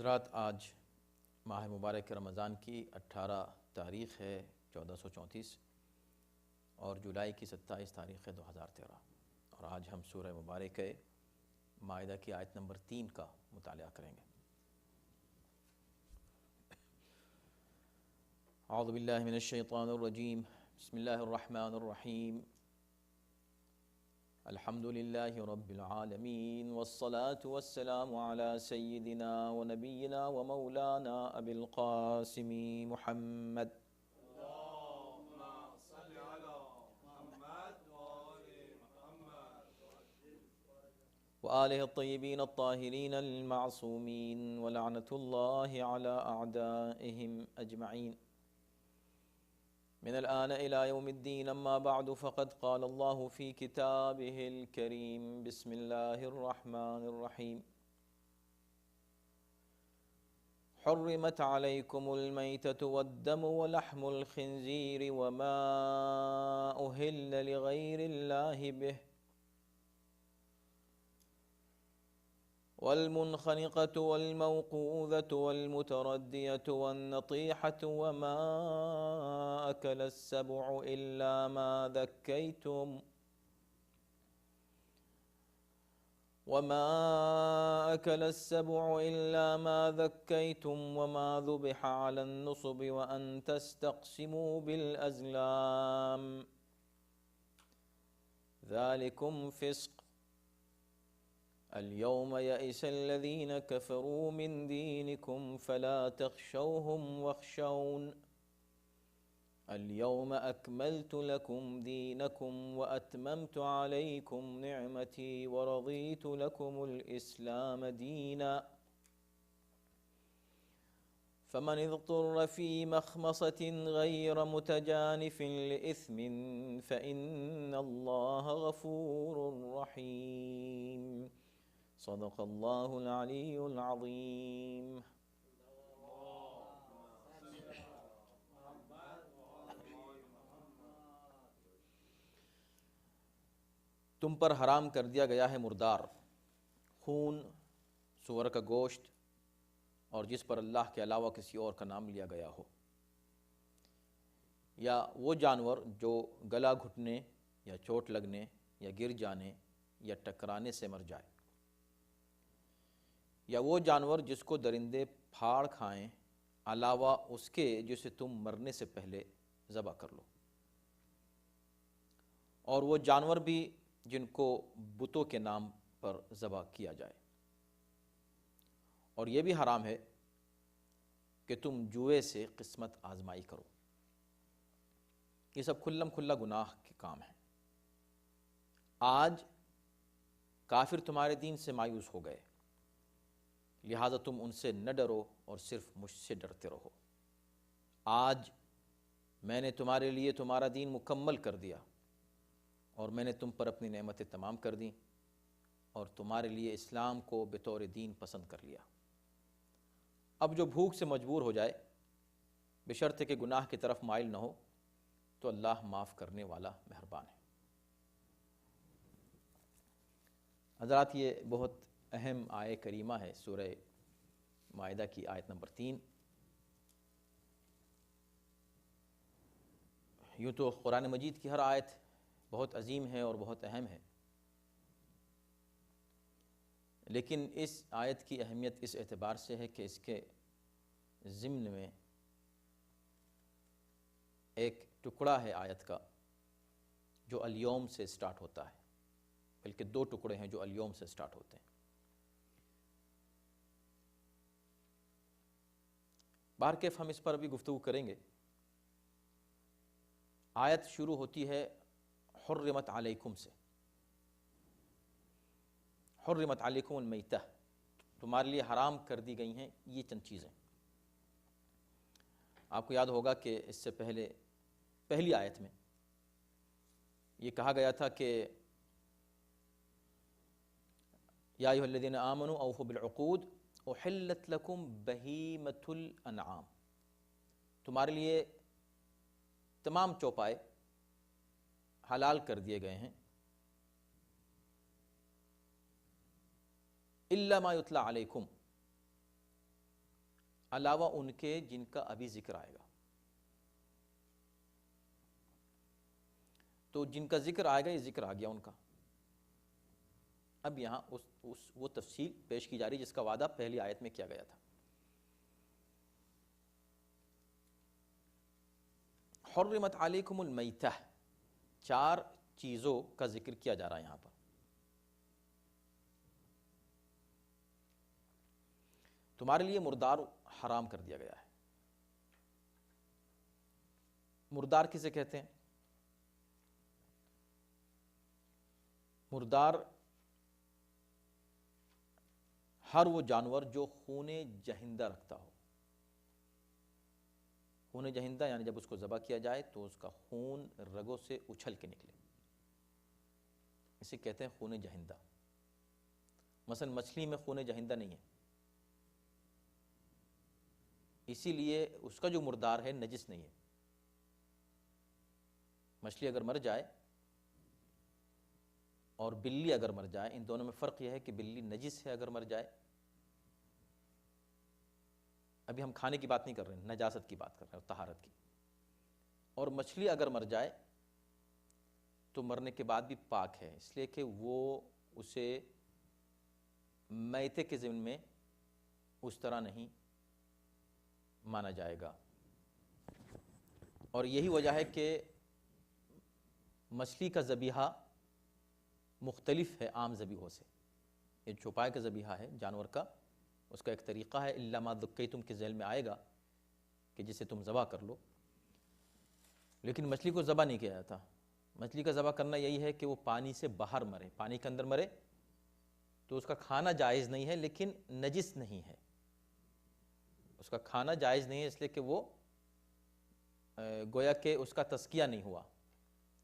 حضرات، آج ماہ مبارک رمضان کی 18 تاریخ ہے 1434 اور جولائی کی 27 تاریخ ہے 2013، اور آج ہم سورہ مبارک مائدہ کی آیت نمبر 3 کا مطالعہ کریں گے۔ اعوذ باللہ من الشیطان الرجیم، بسم اللہ الرحمن الرحیم، الحمد للہ رب العالمین، والصلاة والسلام علی سیدنا و نبینا و مولانا ابی القاسم محمد وآلہ الطیبین الطاہرین المعصومین ولعنۃ اللہ علی اعدائہم اجمعین۔ من الآن إلى يوم الدين، أما بعد فقد قال الله في كتابه الكريم، بسم الله الرحمن الرحيم، حرمت عليكم الميتة والدم ولحم الخنزير وما أهل لغير الله به والمنخنقة والموقوذة والمتردية والنطيحة وما أكل السبع إلا ما ذكيتم وما ذبح على النصب وأن تستقسموا بالأزلام، ذلكم فسق، اليوم يئس الذين كفروا من دينكم فلا تخشوهم واخشون، اليوم أكملت لكم دينكم وأتممت عليكم نعمتي ورضيت لكم الإسلام دينا، فمن اضطر في مخمصة غير متجانف لإثم فإن الله غفور رحيم، صدق اللہ العلی العظیم۔ تم پر حرام کر دیا گیا ہے مردار، خون، سور کا گوشت، اور جس پر اللہ کے علاوہ کسی اور کا نام لیا گیا ہو، یا وہ جانور جو گلا گھٹنے یا چوٹ لگنے یا گر جانے یا ٹکرانے سے مر جائے، یا وہ جانور جس کو درندے پھاڑ کھائیں علاوہ اس کے جسے تم مرنے سے پہلے ذبح کر لو، اور وہ جانور بھی جن کو بتوں کے نام پر ذبح کیا جائے، اور یہ بھی حرام ہے کہ تم جوئے سے قسمت آزمائی کرو۔ یہ سب کھلم کھلا گناہ کے کام ہیں۔ آج کافر تمہارے دین سے مایوس ہو گئے، لہذا تم ان سے نہ ڈرو اور صرف مجھ سے ڈرتے رہو۔ آج میں نے تمہارے لیے تمہارا دین مکمل کر دیا، اور میں نے تم پر اپنی نعمتیں تمام کر دیں، اور تمہارے لیے اسلام کو بطور دین پسند کر لیا۔ اب جو بھوک سے مجبور ہو جائے، بشرط کہ گناہ کی طرف مائل نہ ہو، تو اللہ معاف کرنے والا مہربان ہے۔ حضرات، یہ بہت اہم آیہ کریمہ ہے، سورہ مائدہ کی آیت نمبر 3۔ یوں تو قرآن مجید کی ہر آیت بہت عظیم ہے اور بہت اہم ہے، لیکن اس آیت کی اہمیت اس اعتبار سے ہے کہ اس کے ضمن میں ایک ٹکڑا ہے آیت کا جو الیوم سے سٹارٹ ہوتا ہے، بلکہ دو ٹکڑے ہیں جو الیوم سے سٹارٹ ہوتے ہیں۔ بہرکیف ہم اس پر بھی گفتگو کریں گے۔ آیت شروع ہوتی ہے حرمت علیکم سے، حرمت علیکم المیتہ، تمہارے لیے حرام کر دی گئی ہیں یہ چند چیزیں۔ آپ کو یاد ہوگا کہ اس سے پہلے پہلی آیت میں یہ کہا گیا تھا کہ یا ایھا الذین آمنوا اوفوا بالعقود احلت لکم بہیمۃ الانعام، تمہارے لیے تمام چوپائے حلال کر دیے گئے ہیں، الا ما یتلی علیکم، علاوہ ان کے جن کا ابھی ذکر آئے گا. تو جن کا ذکر آئے گا یہ ذکر آ گیا ان کا. اب یہاں وہ تفصیل پیش کی جا رہی جس کا وعدہ پہلی آیت میں کیا گیا تھا. حرمت علیکم المیتہ، 4 چیزوں کا ذکر کیا جا رہا ہے یہاں پر. تمہارے لیے مردار حرام کر دیا گیا ہے. مردار کسے کہتے ہیں؟ مردار ہر وہ جانور جو خون جہندہ رکھتا ہو. خون جہندہ یعنی جب اس کو ذبح کیا جائے تو اس کا خون رگوں سے اچھل کے نکلے، اسے کہتے ہیں خون جہندہ. مثلا مچھلی میں خون جہندہ نہیں ہے، اسی لیے اس کا جو مردار ہے نجس نہیں ہے. مچھلی اگر مر جائے اور بلی اگر مر جائے، ان دونوں میں فرق یہ ہے کہ بلی نجس ہے اگر مر جائے. ابھی ہم کھانے کی بات نہیں کر رہے ہیں، نجاست کی بات کر رہے ہیں، طہارت کی. اور مچھلی اگر مر جائے تو مرنے کے بعد بھی پاک ہے، اس لیے کہ وہ اسے میتے کے ضمن میں اس طرح نہیں مانا جائے گا. اور یہی وجہ ہے کہ مچھلی کا ذبیحہ مختلف ہے عام ذبیحوں سے. یہ چھپائے کا ذبیحہ ہے جانور کا، اس کا ایک طریقہ ہے الا ما ذکیتم کے ذیل میں آئے گا کہ جسے تم ذبح کر لو. لیکن مچھلی کو ذبح نہیں کیا جاتا. مچھلی کا ذبح کرنا یہی ہے کہ وہ پانی سے باہر مرے، پانی کے اندر مرے تو اس کا کھانا جائز نہیں ہے، لیکن نجس نہیں ہے. اس کا کھانا جائز نہیں ہے اس لیے کہ وہ گویا کہ اس کا تزکیہ نہیں ہوا.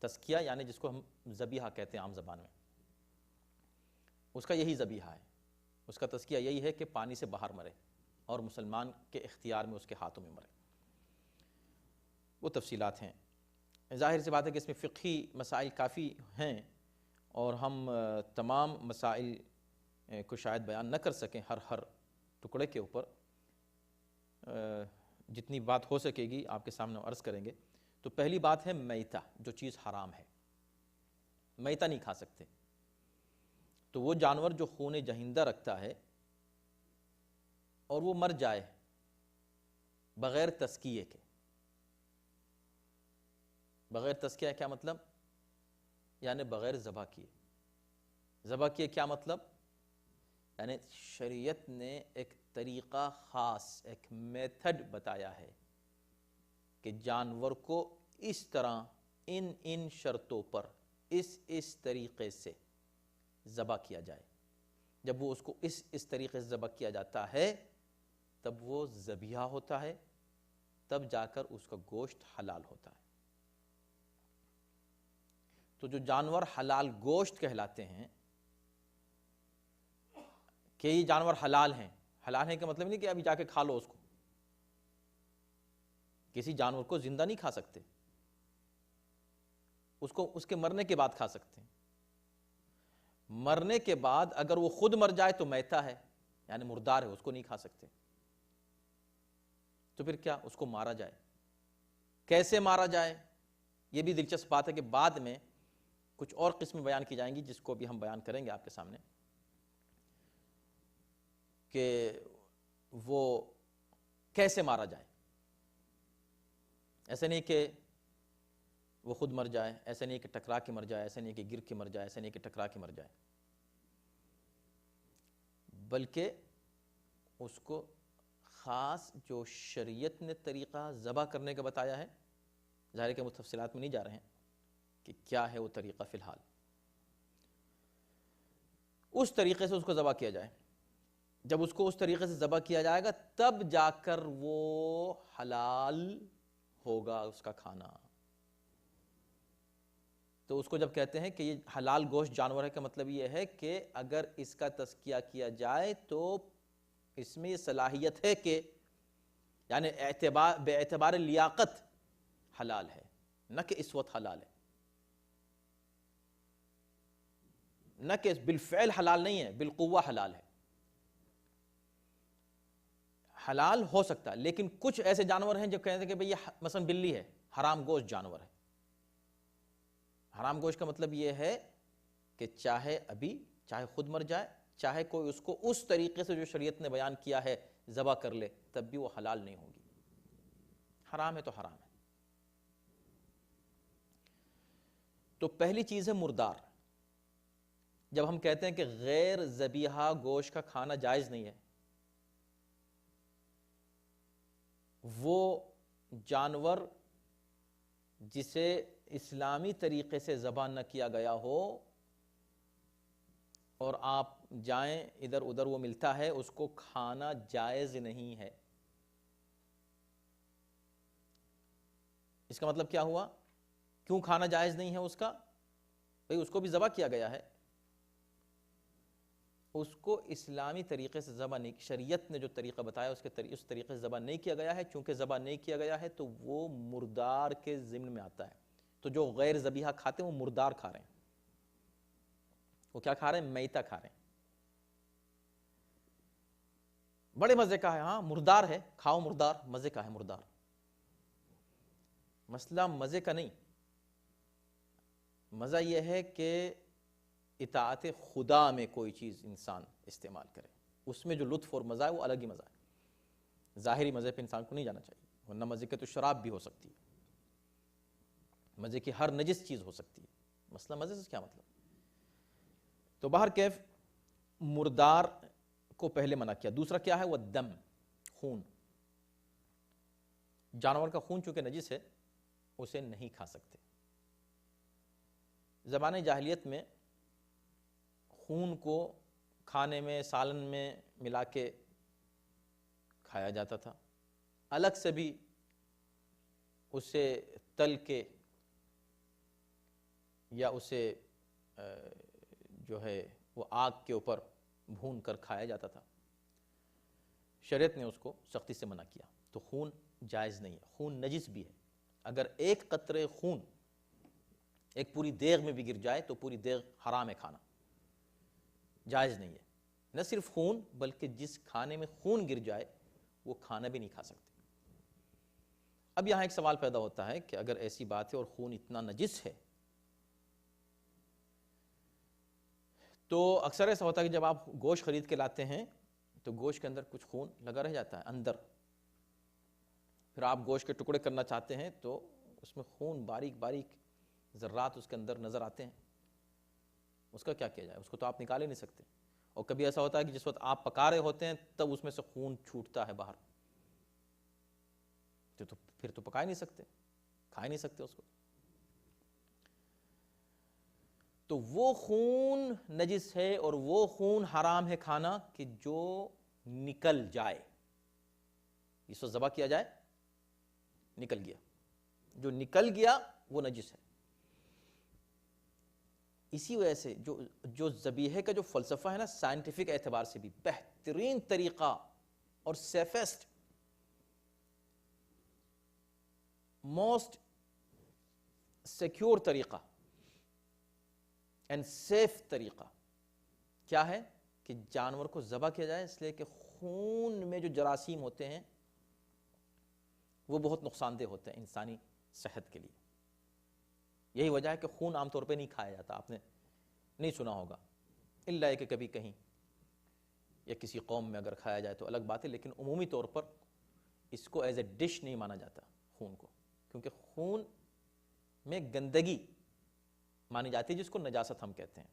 تزکیہ یعنی جس کو ہم ذبیحہ کہتے ہیں عام زبان میں، اس کا یہی ذبیحہ ہے. اس کا تزکیہ یہی ہے کہ پانی سے باہر مرے اور مسلمان کے اختیار میں اس کے ہاتھوں میں مرے. وہ تفصیلات ہیں. ظاہر سی بات ہے کہ اس میں فقہی مسائل کافی ہیں اور ہم تمام مسائل کو شاید بیان نہ کر سکیں ہر ٹکڑے کے اوپر. جتنی بات ہو سکے گی آپ کے سامنے عرض کریں گے. تو پہلی بات ہے میتہ، جو چیز حرام ہے. میتہ نہیں کھا سکتے. تو وہ جانور جو خون جہندہ رکھتا ہے اور وہ مر جائے بغیر تزکیے کے. بغیر تزکیہ کیا مطلب؟ یعنی بغیر ذبح کیے. ذبح کیے کیا مطلب؟ یعنی شریعت نے ایک طریقہ خاص، ایک میتھڈ بتایا ہے کہ جانور کو اس طرح ان شرطوں پر اس طریقے سے ذبح کیا جائے. جب وہ اس کو اس طریقے سے ذبح کیا جاتا ہے تب وہ ذبیحہ ہوتا ہے، تب جا کر اس کا گوشت حلال ہوتا ہے. تو جو جانور حلال گوشت کہلاتے ہیں کہ یہ جانور حلال ہیں. حلال ہیں کا مطلب نہیں کہ ابھی جا کے کھا لو اس کو. کسی جانور کو زندہ نہیں کھا سکتے، اس کو اس کے مرنے کے بعد کھا سکتے ہیں. مرنے کے بعد اگر وہ خود مر جائے تو میتہ ہے، یعنی مردار ہے، اس کو نہیں کھا سکتے. تو پھر کیا؟ اس کو مارا جائے. کیسے مارا جائے؟ یہ بھی دلچسپ بات ہے کہ بعد میں کچھ اور قسمیں بیان کی جائیں گی جس کو بھی ہم بیان کریں گے آپ کے سامنے، کہ وہ کیسے مارا جائے. ایسے نہیں کہ وہ خود مر جائے، ایسے نہیں کہ ٹکرا کے مر جائے، ایسے نہیں کہ گر کے مر جائے، ایسے نہیں کہ ٹکرا کے مر جائے، بلکہ اس کو خاص جو شریعت نے طریقہ ذبح کرنے کا بتایا ہے. ظاہر ہے کہ متفصلات میں نہیں جا رہے ہیں کہ کیا ہے وہ طریقہ. فی الحال اس طریقے سے اس کو ذبح کیا جائے. جب اس کو اس طریقے سے ذبح کیا جائے گا تب جا کر وہ حلال ہوگا اس کا کھانا. تو اس کو جب کہتے ہیں کہ یہ حلال گوشت جانور ہے کا مطلب یہ ہے کہ اگر اس کا تزکیہ کیا جائے تو اس میں یہ صلاحیت ہے کہ یعنی بے اعتبار لیاقت حلال ہے، نہ کہ اس وقت حلال ہے، نہ کہ بالفعل حلال نہیں ہے، بالقوہ حلال ہے. حلال ہو سکتا ہے، لیکن کچھ ایسے جانور ہیں جو کہتے ہیں کہ بھئی یہ مثلا بلی ہے، حرام گوشت جانور ہے۔ حرام گوشت کا مطلب یہ ہے کہ چاہے ابھی، چاہے خود مر جائے، چاہے کوئی اس کو اس طریقے سے جو شریعت نے بیان کیا ہے ذبح کر لے، تب بھی وہ حلال نہیں ہوگی، حرام ہے تو حرام ہے۔ تو پہلی چیز ہے مردار۔ جب ہم کہتے ہیں کہ غیر ذبیحہ گوشت کا کھانا جائز نہیں ہے، وہ جانور جسے اسلامی طریقے سے ذبح نہ کیا گیا ہو اور آپ جائیں ادھر ادھر وہ ملتا ہے، اس کو کھانا جائز نہیں ہے۔ اس کا مطلب کیا ہوا؟ کیوں کھانا جائز نہیں ہے اس کا؟ بھئی اس کو بھی ذبح کیا گیا ہے، اس کو اسلامی طریقے سے ذبح نہیں، شریعت نے جو طریقہ بتایا اس طریقے سے ذبح نہیں کیا گیا ہے۔ چونکہ ذبح نہیں کیا گیا ہے تو وہ مردار کے ضمن میں آتا ہے۔ تو جو غیر ذبیحہ کھاتے ہیں وہ مردار کھا رہے ہیں، وہ کیا کھا رہے ہیں؟ میتہ کھا رہے ہیں۔ بڑے مزے کا ہے، ہاں مردار ہے، کھاؤ مردار، مزے کا ہے مردار۔ مسئلہ مزے کا نہیں، مزہ یہ ہے کہ اطاعت خدا میں کوئی چیز انسان استعمال کرے، اس میں جو لطف اور مزہ ہے وہ الگ ہی مزہ ہے۔ ظاہری مزے پہ انسان کو نہیں جانا چاہیے، ورنہ مزے کے تو شراب بھی ہو سکتی ہے، مزے کی ہر نجس چیز ہو سکتی ہے۔ مسئلہ مزے سے کیا مطلب؟ تو باہر کیف مردار کو پہلے منع کیا۔ دوسرا کیا ہے؟ وہ دم، خون۔ جانور کا خون چونکہ نجس ہے اسے نہیں کھا سکتے۔ زمانہ جاہلیت میں خون کو کھانے میں، سالن میں ملا کے کھایا جاتا تھا، الگ سے بھی اسے تل کے یا اسے جو ہے وہ آگ کے اوپر بھون کر کھایا جاتا تھا۔ شریعت نے اس کو سختی سے منع کیا۔ تو خون جائز نہیں ہے، خون نجس بھی ہے۔ اگر ایک قطرے خون ایک پوری دیگ میں بھی گر جائے تو پوری دیگ حرام ہے کھانا، جائز نہیں ہے۔ نہ صرف خون بلکہ جس کھانے میں خون گر جائے وہ کھانا بھی نہیں کھا سکتے۔ اب یہاں ایک سوال پیدا ہوتا ہے کہ اگر ایسی بات ہے اور خون اتنا نجس ہے تو اکثر ایسا ہوتا ہے کہ جب آپ گوشت خرید کے لاتے ہیں تو گوشت کے اندر کچھ خون لگا رہ جاتا ہے اندر، پھر آپ گوشت کے ٹکڑے کرنا چاہتے ہیں تو اس میں خون باریک باریک ذرات اس کے اندر نظر آتے ہیں، اس کا کیا کیا جائے؟ اس کو تو آپ نکال ہی نہیں سکتے۔ اور کبھی ایسا ہوتا ہے کہ جس وقت آپ پکا رہے ہوتے ہیں تب اس میں سے خون چھوٹتا ہے باہر، تو پھر تو پکا ہی نہیں سکتے، کھا ہی نہیں سکتے اس کو۔ تو وہ خون نجس ہے اور وہ خون حرام ہے کھانا کہ جو نکل جائے، اس وقت ذبح کیا جائے، نکل گیا، جو نکل گیا وہ نجس ہے۔ اسی وجہ سے جو ذبیحے کا جو فلسفہ ہے نا، سائنٹیفک اعتبار سے بھی بہترین طریقہ اور سیفسٹ، موسٹ سیکیور طریقہ اینڈ سیف طریقہ کیا ہے کہ جانور کو ذبح کیا جائے، اس لیے کہ خون میں جو جراثیم ہوتے ہیں وہ بہت نقصان دہ ہوتے ہیں انسانی صحت کے لیے۔ یہی وجہ ہے کہ خون عام طور پہ نہیں کھایا جاتا، آپ نے نہیں سنا ہوگا، الا کہ کبھی کہیں یا کسی قوم میں اگر کھایا جائے تو الگ بات ہے، لیکن عمومی طور پر اس کو ایز اے ڈش نہیں مانا جاتا خون کو، کیونکہ خون میں گندگی مانی جاتی ہے جس کو نجاست ہم کہتے ہیں،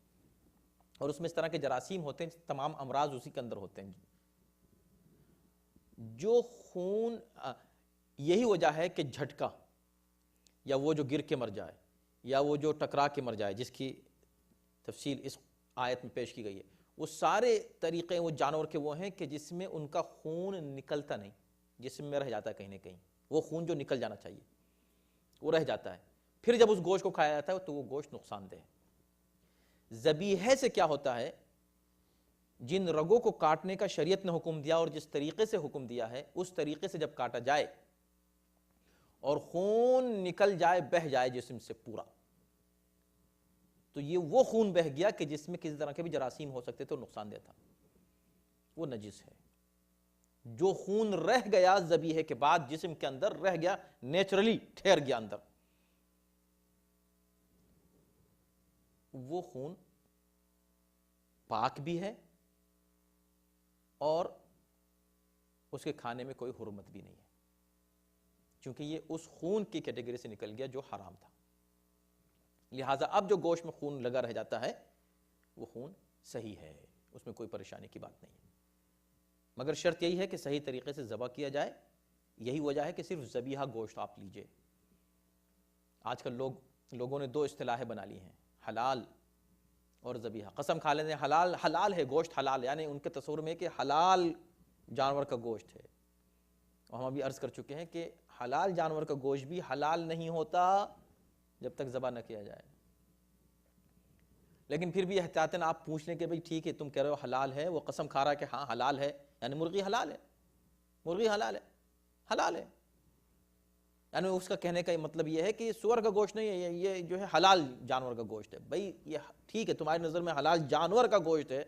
اور اس میں اس طرح کے جراثیم ہوتے ہیں، تمام امراض اسی کے اندر ہوتے ہیں۔ جو خون، یہی وجہ ہے کہ جھٹکا یا وہ جو گر کے مر جائے یا وہ جو ٹکرا کے مر جائے، جس کی تفصیل اس آیت میں پیش کی گئی ہے، وہ سارے طریقے وہ جانور کے وہ ہیں کہ جس میں ان کا خون نکلتا نہیں، جسم میں رہ جاتا ہے کہیں نہ کہیں، وہ خون جو نکل جانا چاہیے وہ رہ جاتا ہے، پھر جب اس گوشت کو کھایا جاتا ہے تو وہ گوشت نقصان دہ ہے۔ ذبیحے سے کیا ہوتا ہے؟ جن رگوں کو کاٹنے کا شریعت نے حکم دیا اور جس طریقے سے حکم دیا ہے اس طریقے سے جب کاٹا جائے اور خون نکل جائے، بہہ جائے جسم سے پورا، تو یہ وہ خون بہہ گیا کہ جس میں کسی طرح کے بھی جراثیم ہو سکتے تھے اور نقصان دہ تھا، وہ نجس ہے، جو خون رہ گیا ذبیحے کے بعد جسم کے اندر رہ گیا، نیچرلی ٹھہر گیا اندر، وہ خون پاک بھی ہے اور اس کے کھانے میں کوئی حرمت بھی نہیں ہے، کیونکہ یہ اس خون کی کیٹیگری سے نکل گیا جو حرام تھا۔ لہٰذا اب جو گوشت میں خون لگا رہ جاتا ہے وہ خون صحیح ہے، اس میں کوئی پریشانی کی بات نہیں ہے، مگر شرط یہی ہے کہ صحیح طریقے سے ذبح کیا جائے۔ یہی وجہ ہے کہ صرف ذبیحہ گوشت آپ لیجئے۔ آج کل لوگوں نے دو اصطلاحیں بنا لی ہیں، حلال اور ذبیحہ۔ قسم کھا لیتے ہیں حلال ہے، گوشت حلال ہے، یعنی ان کے تصور میں کہ حلال جانور کا گوشت ہے، اور ہم ابھی عرض کر چکے ہیں کہ حلال جانور کا گوشت بھی حلال نہیں ہوتا جب تک ذبح نہ کیا جائے۔ لیکن پھر بھی احتیاطاً آپ پوچھ لیں کہ بھئی ٹھیک ہے تم کہہ رہے ہو حلال ہے، وہ قسم کھا رہا ہے کہ ہاں حلال ہے، یعنی مرغی حلال ہے، مرغی حلال ہے، حلال ہے، یعنی اس کا کہنے کا مطلب یہ ہے کہ سور کا گوشت نہیں ہے، یہ جو ہے حلال جانور کا گوشت ہے۔ بھئی یہ ٹھیک ہے تمہاری نظر میں حلال جانور کا گوشت ہے،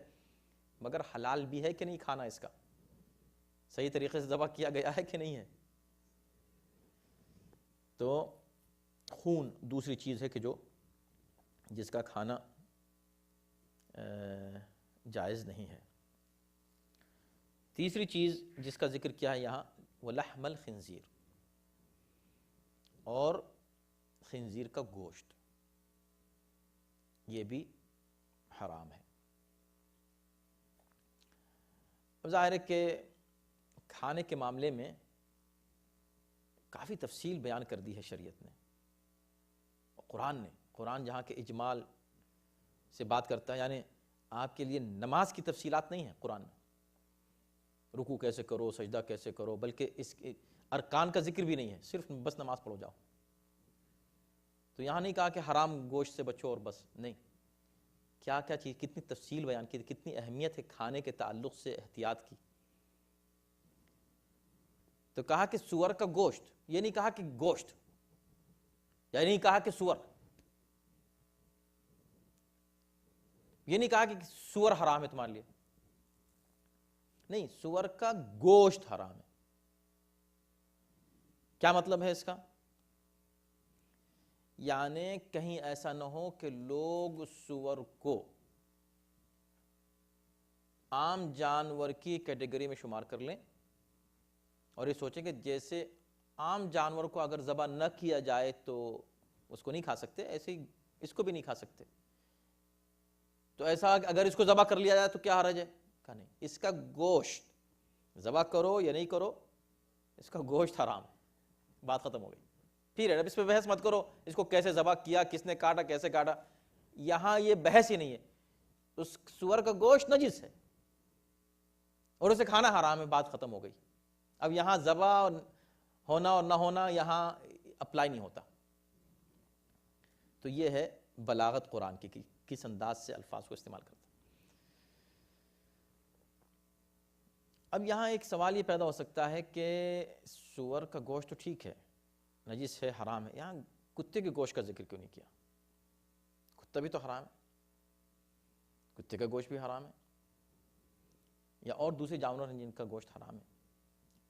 مگر حلال بھی ہے کہ نہیں کھانا اس کا؟ صحیح طریقے سے ذبح کیا گیا ہے کہ نہیں ہے؟ تو خون دوسری چیز ہے کہ جس کا کھانا جائز نہیں ہے۔ تیسری چیز جس کا ذکر کیا ہے یہاں وہ لحم الخنزیر، اور خنزیر کا گوشت، یہ بھی حرام ہے۔ اب ظاہر ہے کہ کھانے کے معاملے میں کافی تفصیل بیان کر دی ہے شریعت نے، قرآن جہاں کے اجمال سے بات کرتا ہے، یعنی آپ کے لیے نماز کی تفصیلات نہیں ہیں قرآن میں، رکوع کیسے کرو، سجدہ کیسے کرو، بلکہ اس کے ارکان کا ذکر بھی نہیں ہے، صرف بس نماز پڑھو جاؤ۔ تو یہاں نہیں کہا کہ حرام گوشت سے بچو اور بس، نہیں، کیا کیا چیز، کتنی تفصیل بیان کی، کتنی اہمیت ہے کھانے کے تعلق سے احتیاط کی۔ تو کہا کہ سور کا گوشت، یہ نہیں کہا کہ گوشت، یا نہیں کہا کہ سور، یہ نہیں کہا کہ سور حرام ہے تمہارے لیے، نہیں، سور کا گوشت حرام ہے۔ کیا مطلب ہے اس کا؟ یعنی کہیں ایسا نہ ہو کہ لوگ سور کو عام جانور کی کیٹیگری میں شمار کر لیں اور یہ سوچیں کہ جیسے عام جانور کو اگر ذبح نہ کیا جائے تو اس کو نہیں کھا سکتے، ایسے ہی اس کو بھی نہیں کھا سکتے، تو ایسا اگر اس کو ذبح کر لیا جائے تو کیا حرج ہے؟ کہا نہیں، اس کا گوشت ذبح کرو یا نہیں کرو، اس کا گوشت حرام ہے، بات ختم ہو گئی۔ پھر اب اس پہ بحث مت کرو اس کو کیسے ذبح کیا، کس نے کاٹا، کیسے کاٹا، یہاں یہ بحث ہی نہیں ہے، اس سور کا گوشت نجس ہے اور اسے کھانا حرام ہے، بات ختم ہو گئی۔ اب یہاں ذبح ہونا اور نہ ہونا یہاں اپلائی نہیں ہوتا۔ تو یہ ہے بلاغت قرآن کی، کس انداز سے الفاظ کو استعمال کرتا۔ اب یہاں ایک سوال یہ پیدا ہو سکتا ہے کہ سور کا گوشت تو ٹھیک ہے، نجس ہے، حرام ہے، یہاں کتے کے گوشت کا ذکر کیوں نہیں کیا؟ کتا بھی تو حرام ہے، کتے کا گوشت بھی حرام ہے، یا اور دوسرے جانور ہیں جن کا گوشت حرام ہے،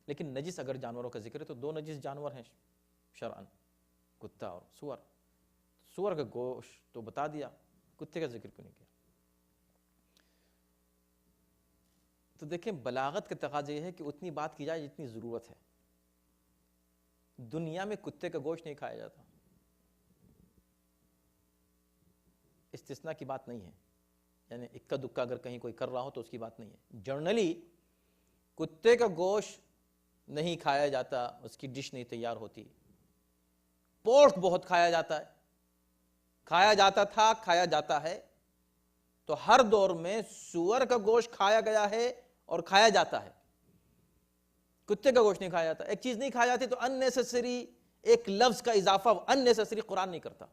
لیکن نجس اگر جانوروں کا ذکر ہے تو دو نجس جانور ہیں شرعاً، کتا اور سور۔ سور کا گوشت تو بتا دیا، کتے کا ذکر کیوں نہیں کیا؟ تو دیکھیں بلاغت کا تقاضا یہ ہے کہ اتنی بات کی جائے جتنی ضرورت ہے۔ دنیا میں کتے کا گوشت نہیں کھایا جاتا، استثناء کی بات نہیں ہے، یعنی اکا دکا اگر کہیں کوئی کر رہا ہو تو اس کی بات نہیں ہے۔ جنرلی کتے کا گوشت نہیں کھایا جاتا، اس کی ڈش نہیں تیار ہوتی۔ پورک بہت کھایا جاتا ہے، کھایا جاتا تھا، کھایا جاتا ہے، تو ہر دور میں سور کا گوشت کھایا گیا ہے اور کھایا جاتا ہے، کتے کا گوشت نہیں کھایا جاتا۔ ایک چیز نہیں کھایا جاتی تو اننیسیسری ایک لفظ کا اضافہ اننیسیسری قرآن نہیں کرتا،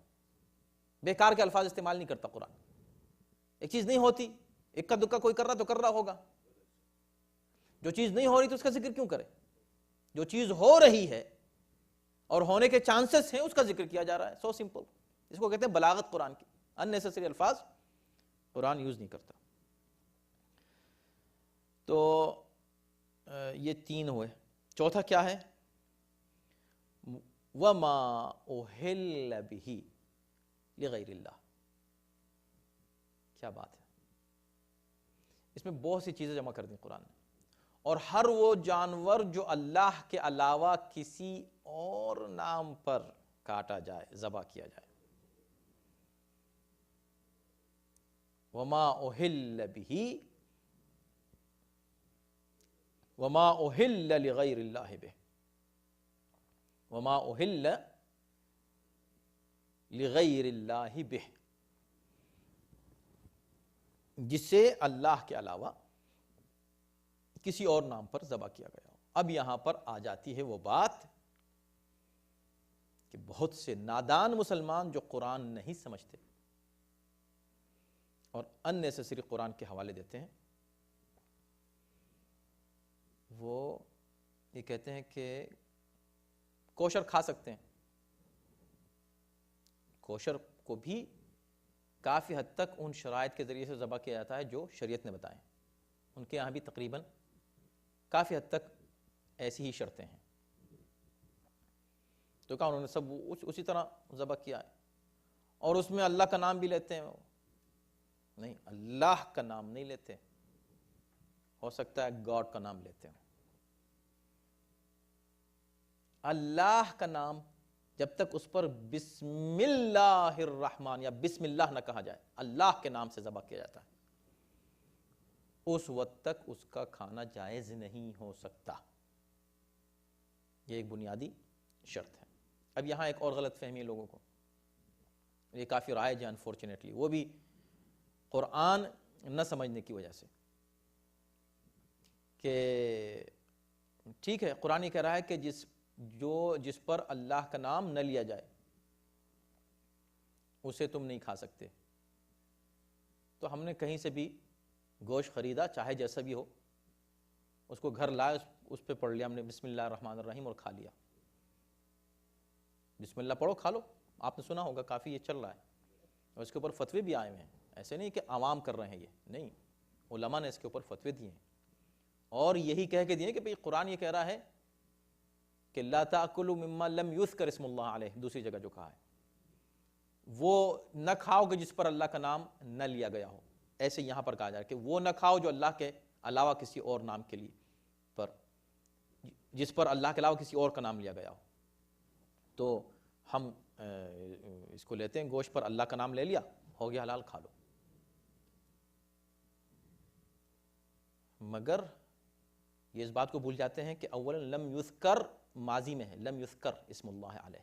بیکار کے الفاظ استعمال نہیں کرتا قرآن۔ ایک چیز نہیں ہوتی، اکا دکا کوئی کر رہا تو کر رہا ہوگا، جو چیز نہیں ہو رہی تو اس کا ذکر کیوں کرے؟ جو چیز ہو رہی ہے اور ہونے کے چانسز ہیں اس کا ذکر کیا جا رہا ہے، سو سمپل۔ اس کو کہتے ہیں بلاغت قرآن کی، اننیسیسری الفاظ قرآن یوز نہیں کرتا۔ تو یہ تین ہوئے. چوتھا کیا ہے؟ وَمَا أُحِلَّ بِهِ لِغَيْرِ اللَّهِ. کیا بات ہے، اس میں بہت سی چیزیں جمع کر دیں قرآن نے. اور ہر وہ جانور جو اللہ کے علاوہ کسی اور نام پر کاٹا جائے، ذبح کیا جائے. وَمَا أُحِلَّ بِهِ وَمَا أُحِلَّ لِغَيْرِ اللَّهِ بِهِ وَمَا أُحِلَّ لِغَيْرِ اللَّهِ بِهِ، جسے اللہ کے علاوہ کسی اور نام پر ذبح کیا گیا ہو. اب یہاں پر آ جاتی ہے وہ بات کہ بہت سے نادان مسلمان جو قرآن نہیں سمجھتے اور اننیسیسری قرآن کے حوالے دیتے ہیں، وہ یہ کہتے ہیں کہ کوشر کھا سکتے ہیں. کوشر کو بھی کافی حد تک ان شرائط کے ذریعے سے ذبح کیا جاتا ہے جو شریعت نے بتائیں. ان کے یہاں بھی تقریباً کافی حد تک ایسی ہی شرطیں ہیں. تو کہا انہوں نے سب اسی طرح ذبح کیا ہے، اور اس میں اللہ کا نام بھی لیتے ہیں. نہیں، اللہ کا نام نہیں لیتے، ہو سکتا ہے گاڈ کا نام لیتے ہیں. اللہ کا نام جب تک اس پر بسم اللہ الرحمن یا بسم اللہ نہ کہا جائے، اللہ کے نام سے ذبح کیا جاتا ہے، اس وقت تک اس کا کھانا جائز نہیں ہو سکتا. یہ ایک بنیادی شرط ہے. اب یہاں ایک اور غلط فہمی ہے لوگوں کو، یہ کافی رائج ہے انفارچونیٹلی، وہ بھی قرآن نہ سمجھنے کی وجہ سے، کہ ٹھیک ہے قرآن یہ کہہ رہا ہے کہ جس پر اللہ کا نام نہ لیا جائے اسے تم نہیں کھا سکتے. تو ہم نے کہیں سے بھی گوشت خریدا، چاہے جیسا بھی ہو، اس کو گھر لائے، اس پہ پڑھ لیا ہم نے بسم اللہ الرحمن الرحیم اور کھا لیا. بسم اللہ پڑھو کھا لو، آپ نے سنا ہوگا کافی یہ چل رہا ہے، اور اس کے اوپر فتوے بھی آئے ہوئے ہیں. ایسے نہیں کہ عوام کر رہے ہیں، یہ نہیں، علماء نے اس کے اوپر فتوے دیے ہیں، اور یہی کہہ کے دیے کہ بھئی قرآن یہ کہہ رہا ہے کہ لا تاکلوا مما لم یذکر اسم اللہ علیہ. دوسری جگہ جو کہا ہے وہ نہ کھاؤ کہ جس پر اللہ کا نام نہ لیا گیا ہو. ایسے یہاں پر کہا جا رہا ہے کہ وہ نہ کھاؤ جو اللہ کے علاوہ کسی اور نام کے لیے پر، جس پر اللہ کے علاوہ کسی اور کا نام لیا گیا ہو. تو ہم اس کو لیتے ہیں، گوشت پر اللہ کا نام لے لیا، ہو گیا حلال، کھا لو. مگر یہ اس بات کو بھول جاتے ہیں کہ اولا لم یذکر ماضی میں ہے، لم یذکر اسم اللہ علیہ،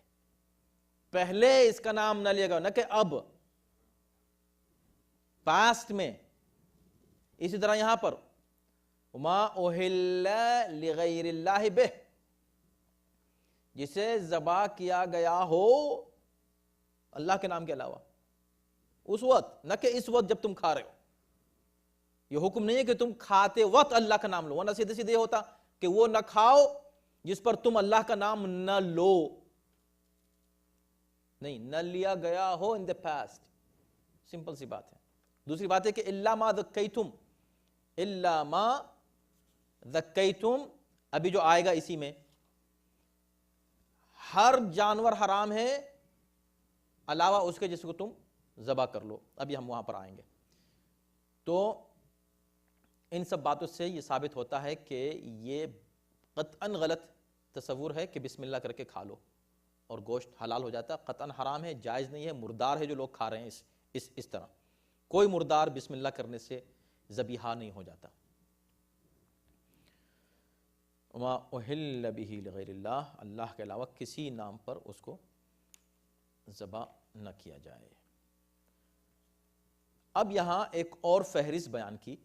پہلے اس کا نام نہ لیا گیا، نہ کہ اب پاسٹ میں. اسی طرح یہاں پر وما اہل لغیر اللہ بہ، جسے ذبح کیا گیا ہو اللہ کے نام کے علاوہ، اس وقت، نہ کہ اس وقت جب تم کھا رہے ہو. یہ حکم نہیں ہے کہ تم کھاتے وقت اللہ کا نام لو، ورنہ سیدھے سیدھے ہوتا کہ وہ نہ کھاؤ جس پر تم اللہ کا نام نہ لو. نہیں، نہ لیا گیا ہو ان دا پاسٹ، سمپل سی بات ہے. دوسری بات ہے کہ الا ما ذکیتم، الا ما ذکیتم، ابھی جو آئے گا اسی میں، ہر جانور حرام ہے علاوہ اس کے جس کو تم ذبح کر لو. ابھی ہم وہاں پر آئیں گے. تو ان سب باتوں سے یہ ثابت ہوتا ہے کہ یہ قطعاً غلط تصور ہے کہ بسم اللہ کر کے کھا لو اور گوشت حلال ہو جاتا. قطعاً حرام ہے، جائز نہیں ہے، مردار ہے جو لوگ کھا رہے ہیں اس طرح. کوئی مردار بسم اللہ کرنے سے ذبیحہ نہیں ہو جاتا. وما اہل بہ لغیر اللہ، اللہ کے علاوہ کسی نام پر اس کو ذبح نہ کیا جائے. اب یہاں ایک اور فہرست بیان کی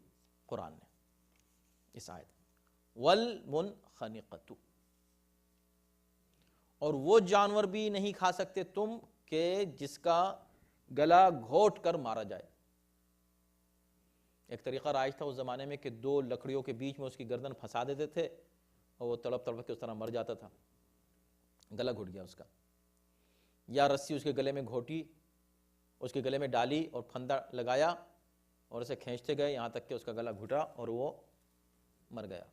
قرآن نے اس آیت، والمنخنقۃ، اور وہ جانور بھی نہیں کھا سکتے تم کہ جس کا گلا گھوٹ کر مارا جائے. ایک طریقہ رائج تھا اس زمانے میں کہ دو لکڑیوں کے بیچ میں اس کی گردن پھنسا دیتے تھے اور وہ تڑپ تڑپ کے اس طرح مر جاتا تھا، گلا گھٹ گیا اس کا. یا رسی اس کے گلے میں گھوٹی، اس کے گلے میں ڈالی اور پھندا لگایا اور اسے کھینچتے گئے یہاں تک کہ اس کا گلا گھٹا اور وہ مر گیا.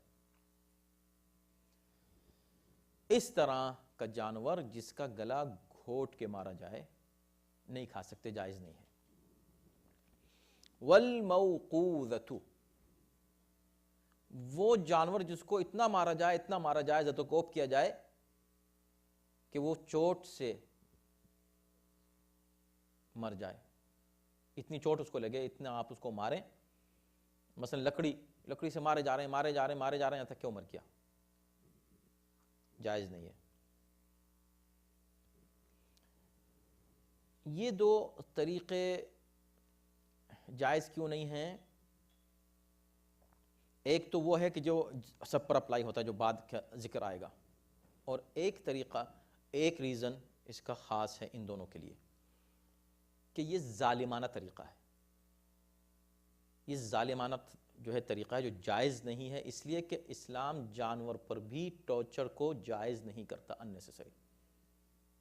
اس طرح کا جانور جس کا گلا گھوٹ کے مارا جائے نہیں کھا سکتے، جائز نہیں ہے۔ والموقوذۃ، وہ جانور جس کو اتنا مارا جائے زدوکوب کیا جائے کہ وہ چوٹ سے مر جائے، اتنی چوٹ اس کو لگے، اتنا آپ اس کو ماریں، مثلا لکڑی سے مارے جا رہے ہیں یہاں تک کہ وہ مر گیا، جائز نہیں ہے۔ یہ دو طریقے جائز کیوں نہیں ہیں؟ ایک تو وہ ہے کہ جو سب پر اپلائی ہوتا ہے، جو بعد کا ذکر آئے گا، اور ایک طریقہ، ایک ریزن اس کا خاص ہے ان دونوں کے لیے، کہ یہ ظالمانہ طریقہ ہے۔ یہ ظالمانہ جو ہے طریقہ ہے، جو جائز نہیں ہے، اس لیے کہ اسلام جانور پر بھی ٹارچر کو جائز نہیں کرتا، unnecessary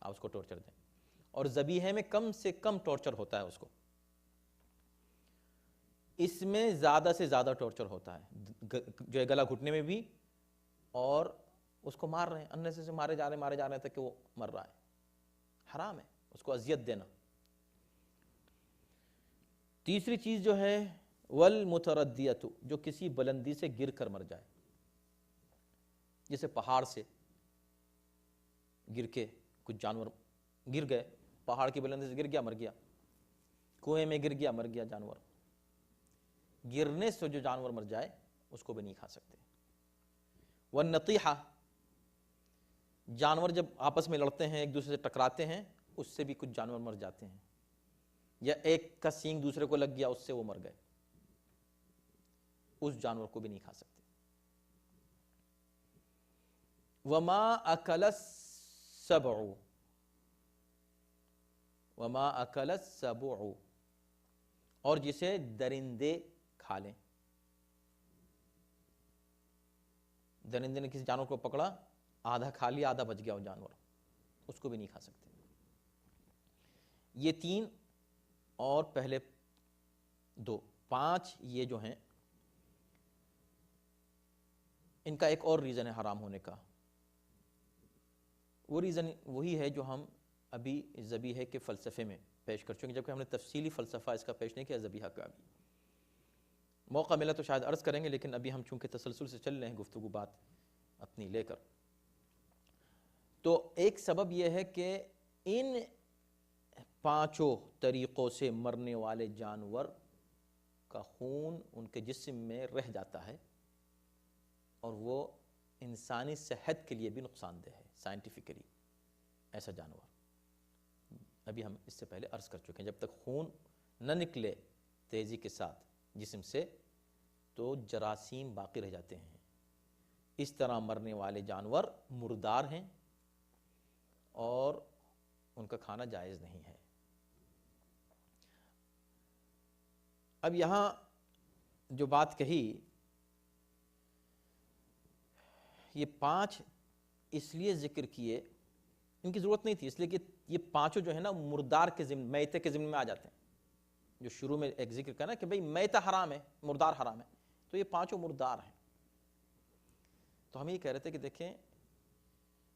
آپ اس کو ٹارچر دیں، اور ذبیحے میں کم سے کم ٹارچر ہوتا ہے اس کو، اس میں زیادہ سے زیادہ ٹارچر ہوتا ہے، جو ہے گلا گھٹنے میں بھی، اور اس کو مار رہے ہیں unnecessary، مارے جا رہے ہیں تک کہ وہ مر رہا ہے، حرام ہے اس کو اذیت دینا۔ تیسری چیز جو ہے والمتردیۃ، جو کسی بلندی سے گر کر مر جائے، جیسے پہاڑ سے گر کے کچھ جانور گر گئے، پہاڑ کی بلندی سے گر گیا مر گیا، کنویں میں گر گیا مر گیا جانور، گرنے سے جو جانور مر جائے اس کو بھی نہیں کھا سکتے۔ والنطیحہ، جانور جب آپس میں لڑتے ہیں، ایک دوسرے سے ٹکراتے ہیں، اس سے بھی کچھ جانور مر جاتے ہیں، یا ایک کا سینگ دوسرے کو لگ گیا اس سے وہ مر گئے، اس جانور کو بھی نہیں کھا سکتے۔ وما اکل السبع، وما اکل السبع، اور جسے درندے کھا لیں، درندے نے کسی جانور کو پکڑا، آدھا کھا لیا آدھا بچ گیا وہ جانور، اس کو بھی نہیں کھا سکتے۔ یہ تین اور پہلے دو، پانچ یہ جو ہیں، ان کا ایک اور ریزن ہے حرام ہونے کا، وہ ریزن وہی ہے جو ہم ابھی ذبیحے کے فلسفے میں پیش کر چکے، جبکہ ہم نے تفصیلی فلسفہ اس کا پیش نہیں کیا ذبیحہ کا۔ بھی موقع ملا تو شاید عرض کریں گے، لیکن ابھی ہم چونکہ تسلسل سے چل رہے ہیں گفتگو بات اپنی لے کر، تو ایک سبب یہ ہے کہ ان پانچوں طریقوں سے مرنے والے جانور کا خون ان کے جسم میں رہ جاتا ہے، اور وہ انسانی صحت کے لیے بھی نقصان دہ ہے سائنٹیفکلی، ایسا جانور ابھی ہم اس سے پہلے عرض کر چکے ہیں، جب تک خون نہ نکلے تیزی کے ساتھ جسم سے تو جراثیم باقی رہ جاتے ہیں، اس طرح مرنے والے جانور مردار ہیں اور ان کا کھانا جائز نہیں ہے۔ اب یہاں جو بات کہی، یہ پانچ اس لیے ذکر کیے، ان کی ضرورت نہیں تھی، اس لیے کہ یہ پانچوں جو ہے نا مردار کے ضمن، میتہ کے ضمن میں آ جاتے ہیں، جو شروع میں ایک ذکر کرنا کہ بھئی میتہ حرام ہے، مردار حرام ہے، تو یہ پانچوں مردار ہیں۔ تو ہم یہ کہہ رہے تھے کہ دیکھیں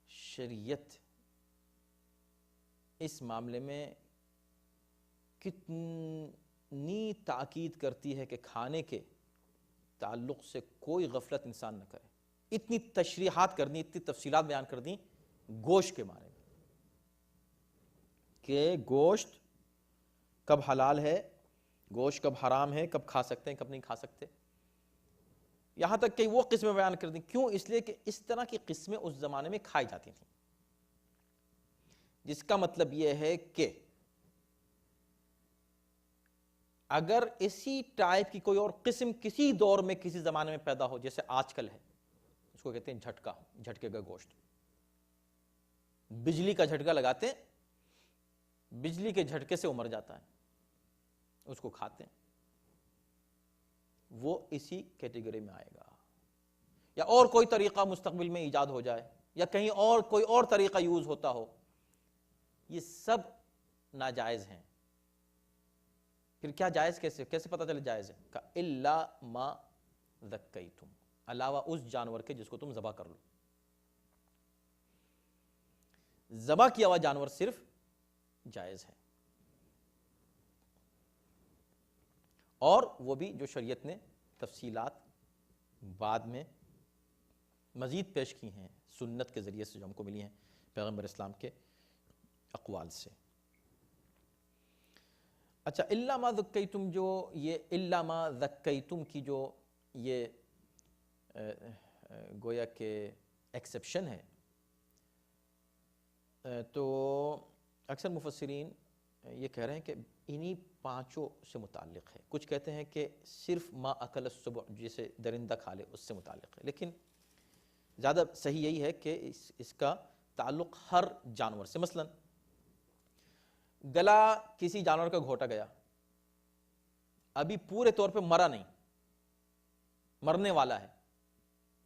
شریعت اس معاملے میں کتنی تاکید کرتی ہے کہ کھانے کے تعلق سے کوئی غفلت انسان نہ کرے، اتنی تشریحات کر دیں، اتنی تفصیلات بیان کر دیں گوشت کے بارے میں، کہ گوشت کب حلال ہے، گوشت کب حرام ہے، کب کھا سکتے ہیں کب نہیں کھا سکتے، یہاں تک کہ وہ قسمیں بیان کر دیں۔ کیوں؟ اس لیے کہ اس طرح کی قسمیں اس زمانے میں کھائی جاتی تھیں، جس کا مطلب یہ ہے کہ اگر اسی ٹائپ کی کوئی اور قسم کسی دور میں کسی زمانے میں پیدا ہو، جیسے آج کل ہے، اس کو کہتے ہیں جھٹکے کا گوشت، بجلی کا جھٹکا لگاتے ہیں، بجلی کے جھٹکے سے وہ مر جاتا ہے، اس کو کھاتے ہیں، وہ اسی کیٹیگری میں آئے گا۔ یا اور کوئی طریقہ مستقبل میں ایجاد ہو جائے، یا کہیں اور کوئی اور طریقہ یوز ہوتا ہو، یہ سب ناجائز ہیں۔ پھر کیا جائز کیسے پتہ چلے جائز ہے؟ کہ الا ما ذکیتم، علاوہ اس جانور کے جس کو تم ذبح کر لو۔ ذبح کیا ہوا جانور صرف جائز ہے، اور وہ بھی جو شریعت نے تفصیلات بعد میں مزید پیش کی ہیں سنت کے ذریعے سے جو ہم کو ملی ہیں پیغمبر اسلام کے اقوال سے۔ اچھا، الا ما ذکیتم، جو یہ الا ما ذکیتم کی جو یہ گویا کہ ایکسیپشن ہے، تو اکثر مفسرین یہ کہہ رہے ہیں کہ انہی پانچوں سے متعلق ہے، کچھ کہتے ہیں کہ صرف ما اکل السبع جسے درندہ کھا لے اس سے متعلق ہے، لیکن زیادہ صحیح یہی ہے کہ اس کا تعلق ہر جانور سے۔ مثلا گلا کسی جانور کا گھوٹا گیا، ابھی پورے طور پہ مرا نہیں، مرنے والا ہے،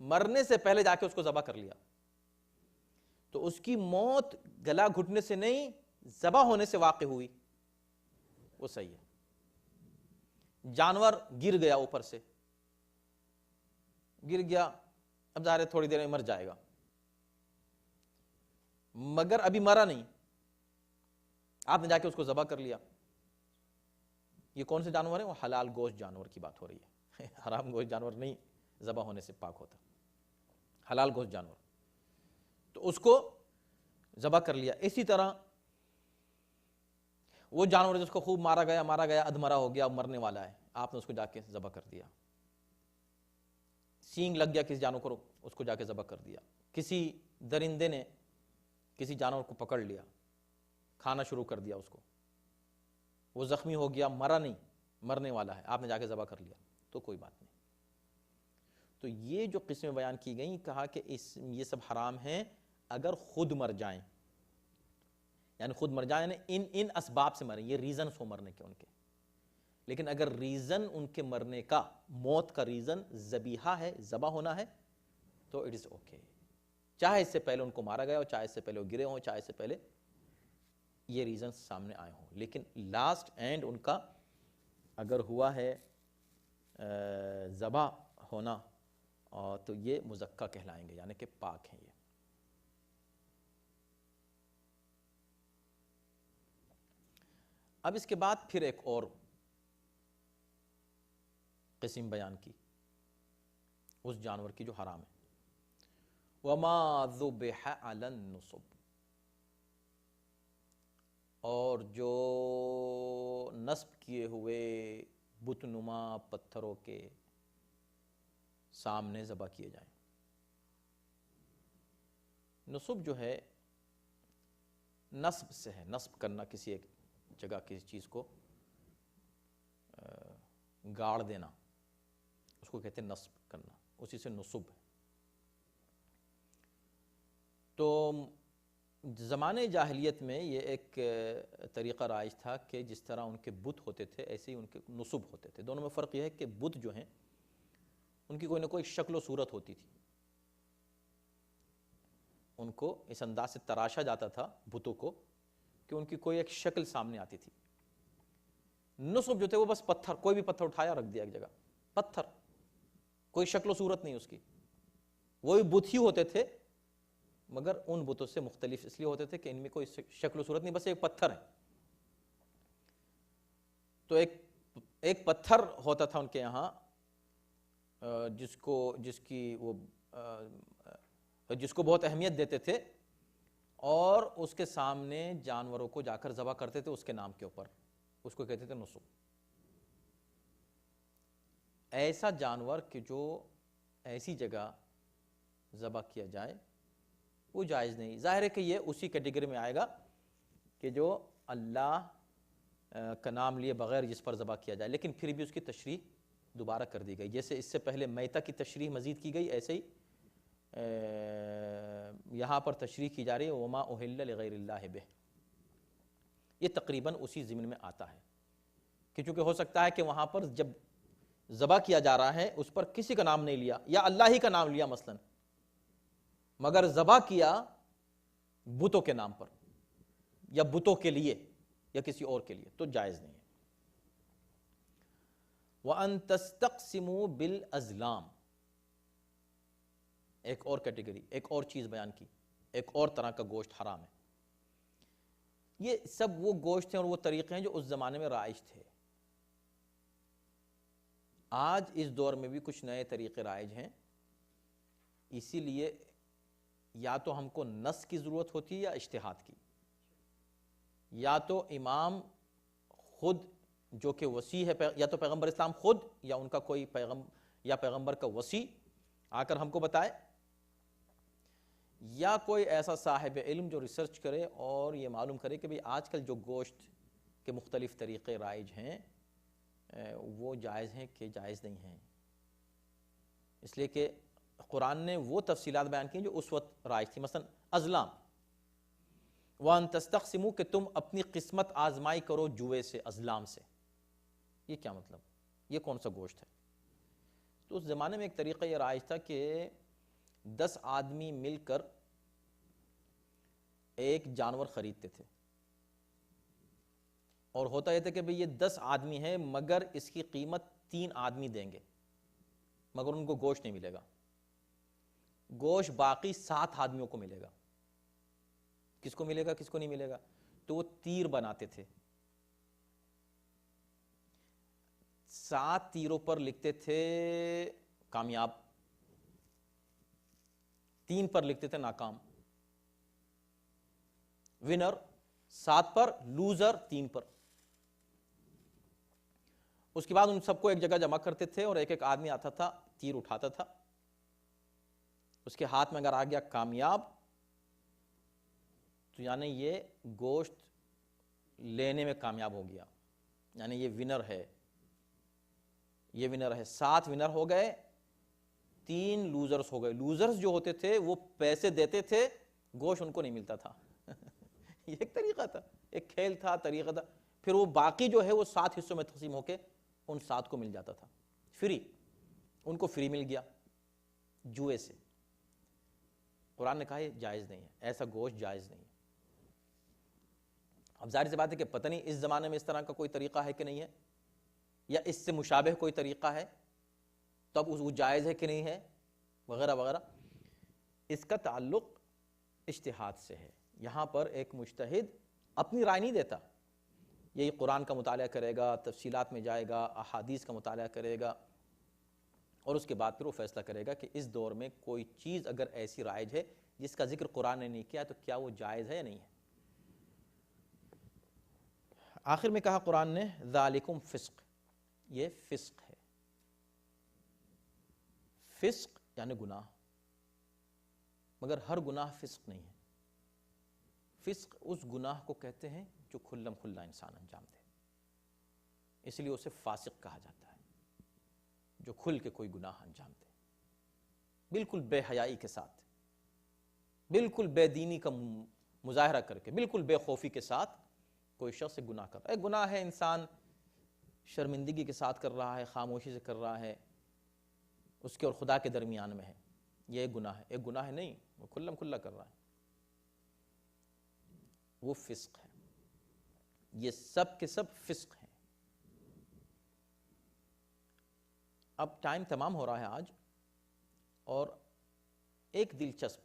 مرنے سے پہلے جا کے اس کو ذبح کر لیا، تو اس کی موت گلا گھٹنے سے نہیں ذبح ہونے سے واقع ہوئی، وہ صحیح ہے۔ جانور گر گیا، اوپر سے گر گیا، اب ظاہر ہے تھوڑی دیر میں مر جائے گا، مگر ابھی مرا نہیں، آپ نے جا کے اس کو ذبح کر لیا۔ یہ کون سے جانور ہیں؟ وہ حلال گوشت جانور کی بات ہو رہی ہے، حرام گوشت جانور نہیں ذبح ہونے سے پاک ہوتا، حلال گوشت جانور، تو اس کو ذبح کر لیا۔ اسی طرح وہ جانور جس کو خوب مارا گیا ادھمرا ہو گیا، اب مرنے والا ہے، آپ نے اس کو جا کے ذبح کر دیا۔ سینگ لگ گیا کسی جانور کو، اس کو جا کے ذبح کر دیا۔ کسی درندے نے کسی جانور کو پکڑ لیا، کھانا شروع کر دیا اس کو، وہ زخمی ہو گیا، مرا نہیں، مرنے والا ہے، آپ نے جا کے ذبح کر لیا، تو کوئی بات نہیں۔ تو یہ جو قسمیں بیان کی گئیں، کہا کہ یہ سب حرام ہیں اگر خود مر جائیں، یعنی خود مر جائیں، یعنی ان اسباب سے مریں، یہ ریزنز ہو مرنے کے ان کے، لیکن اگر ریزن ان کے مرنے کا، موت کا ریزن ذبیحہ ہے، ذبح ہونا ہے، تو اٹ از اوکے، چاہے اس سے پہلے ان کو مارا گیا ہو، چاہے اس سے پہلے وہ گرے ہوں، چاہے اس سے پہلے یہ ریزن سامنے آئے ہوں، لیکن لاسٹ اینڈ ان کا اگر ہوا ہے ذبح ہونا، تو یہ مزکہ کہلائیں گے، یعنی کہ پاک ہیں یہ۔ اب اس کے بعد پھر ایک اور قسم بیان کی اس جانور کی جو حرام ہے، وَمَا ذُبِحَ عَلَى النُّصُبِ، اور جو نصب کیے ہوئے بت نما پتھروں کے سامنے ذبح کیے جائیں۔ نصب جو ہے نصب سے ہے، نصب کرنا، کسی ایک جگہ کسی چیز کو گاڑ دینا، اس کو کہتے ہیں نصب کرنا، اسی سے نصب ہے۔ تو زمانے جاہلیت میں یہ ایک طریقہ رائج تھا کہ جس طرح ان کے بت ہوتے تھے ایسے ہی ان کے نصب ہوتے تھے۔ دونوں میں فرق یہ ہے کہ بت جو ہیں ان کی کوئی نہ کوئی شکل و صورت ہوتی تھی، ان کو اس انداز سے تراشا جاتا تھا بتوں کو کہ ان کی کوئی ایک شکل سامنے آتی تھی۔ نصب جو تھے وہ بس پتھر، کوئی بھی پتھر اٹھایا رکھ دیا ایک جگہ، پتھر، کوئی شکل و صورت نہیں اس کی، وہی بت ہی ہوتے تھے، مگر ان بتوں سے مختلف اس لیے ہوتے تھے کہ ان میں کوئی شکل و صورت نہیں، بس ایک پتھر ہے۔ تو ایک پتھر ہوتا تھا ان کے یہاں جس کو بہت اہمیت دیتے تھے، اور اس کے سامنے جانوروں کو جا کر ذبح کرتے تھے اس کے نام کے اوپر، اس کو کہتے تھے نصب۔ ایسا جانور کہ جو ایسی جگہ ذبح کیا جائے وہ جائز نہیں۔ ظاہر ہے کہ یہ اسی کیٹیگری میں آئے گا کہ جو اللہ کا نام لیے بغیر جس پر ذبح کیا جائے، لیکن پھر بھی اس کی تشریح دوبارہ کر دی گئی، جیسے اس سے پہلے میتہ کی تشریح مزید کی گئی، ایسے ہی یہاں پر تشریح کی جا رہی ہے وما اہل لغیر اللہ بہ۔ یہ تقریباً اسی ضمن میں آتا ہے کہ چونکہ ہو سکتا ہے کہ وہاں پر جب ذبح کیا جا رہا ہے اس پر کسی کا نام نہیں لیا یا اللہ ہی کا نام لیا مثلا، مگر ذبح کیا بتوں کے نام پر یا بتوں کے لیے یا کسی اور کے لیے، تو جائز نہیں ہے۔ وَأَن تَسْتَقْسِمُوا بِالْأَزْلَامِ، ایک اور کیٹیگری، ایک اور چیز بیان کی، ایک اور طرح کا گوشت حرام ہے، یہ سب وہ گوشت ہیں اور وہ طریقے ہیں جو اس زمانے میں رائج تھے. آج اس دور میں بھی کچھ نئے طریقے رائج ہیں. اسی لیے یا تو ہم کو نص کی ضرورت ہوتی ہے یا اجتہاد کی. یا تو امام خود جو کہ وصی ہے، یا تو پیغمبر اسلام خود یا ان کا کوئی پیغمبر کا وصی آ کر ہم کو بتائے، یا کوئی ایسا صاحب علم جو ریسرچ کرے اور یہ معلوم کرے کہ آج کل جو گوشت کے مختلف طریقے رائج ہیں وہ جائز ہیں کہ جائز نہیں ہیں. اس لیے کہ قرآن نے وہ تفصیلات بیان کی جو اس وقت رائج تھی. مثلا ازلام، وَأَن تَسْتَقْسِمُوا کہ تم اپنی قسمت آزمائی کرو جوئے سے، ازلام سے. یہ کیا مطلب؟ یہ کون سا گوشت ہے؟ تو اس زمانے میں ایک طریقہ یہ رائج تھا کہ 10 آدمی مل کر ایک جانور خریدتے تھے، اور ہوتا یہ تھا کہ یہ 10 آدمی ہیں مگر اس کی قیمت 3 آدمی دیں گے، مگر ان کو گوشت نہیں ملے گا. گوشت باقی 7 آدمیوں کو ملے گا. کس کو ملے گا کس کو نہیں ملے گا؟ تو وہ تیر بناتے تھے. 7 تیروں پر لکھتے تھے کامیاب، 3 پر لکھتے تھے ناکام. ونر 7 پر، لوزر 3 پر. اس کے بعد ان سب کو ایک جگہ جمع کرتے تھے اور ایک ایک آدمی آتا تھا، تیر اٹھاتا تھا. اس کے ہاتھ میں اگر آ گیا کامیاب تو یعنی یہ گوشت لینے میں کامیاب ہو گیا، یعنی یہ ونر ہے، یہ ونر ہے. 7 ونر ہو گئے، 3 لوزرز ہو گئے. لوزرز جو ہوتے تھے وہ پیسے دیتے تھے، گوشت ان کو نہیں ملتا تھا. یہ ایک طریقہ تھا، ایک کھیل تھا، طریقہ تھا. پھر وہ باقی جو ہے وہ 7 حصوں میں تقسیم ہو کے ان 7 کو مل جاتا تھا فری. ان کو فری مل گیا جوئے سے. قرآن نے کہا یہ جائز نہیں ہے، ایسا گوشت جائز نہیں ہے. اب ظاہر سی بات ہے کہ پتہ نہیں اس زمانے میں اس طرح کا کوئی طریقہ ہے کہ نہیں ہے، یا اس سے مشابہ کوئی طریقہ ہے تو اب وہ جائز ہے کہ نہیں ہے، وغیرہ وغیرہ. اس کا تعلق اجتہاد سے ہے. یہاں پر ایک مجتہد اپنی رائے نہیں دیتا، یہی قرآن کا مطالعہ کرے گا، تفصیلات میں جائے گا، احادیث کا مطالعہ کرے گا، اور اس کے بعد پھر وہ فیصلہ کرے گا کہ اس دور میں کوئی چیز اگر ایسی رائج ہے جس کا ذکر قرآن نے نہیں کیا تو کیا وہ جائز ہے یا نہیں ہے. آخر میں کہا قرآن نے ذالکم فسق، یہ فسق ہے. فسق یعنی گناہ، مگر ہر گناہ فسق نہیں ہے. فسق اس گناہ کو کہتے ہیں جو کھلم کھلا انسان انجام دے، اس لیے اسے فاسق کہا جاتا ہے، جو کھل کے کوئی گناہ انجام دے، بالکل بے حیائی کے ساتھ، بالکل بے دینی کا مظاہرہ کر کے، بالکل بے خوفی کے ساتھ کوئی شخص گناہ کر رہا ہے. گناہ ہے انسان شرمندگی کے ساتھ کر رہا ہے، خاموشی سے کر رہا ہے، اس کے اور خدا کے درمیان میں ہے، یہ ایک گناہ ہے. ایک گناہ ہے نہیں، وہ کھلم کھلا کر رہا ہے، وہ فسق ہے. یہ سب کے سب فسق ہیں. اب ٹائم تمام ہو رہا ہے آج، اور ایک دلچسپ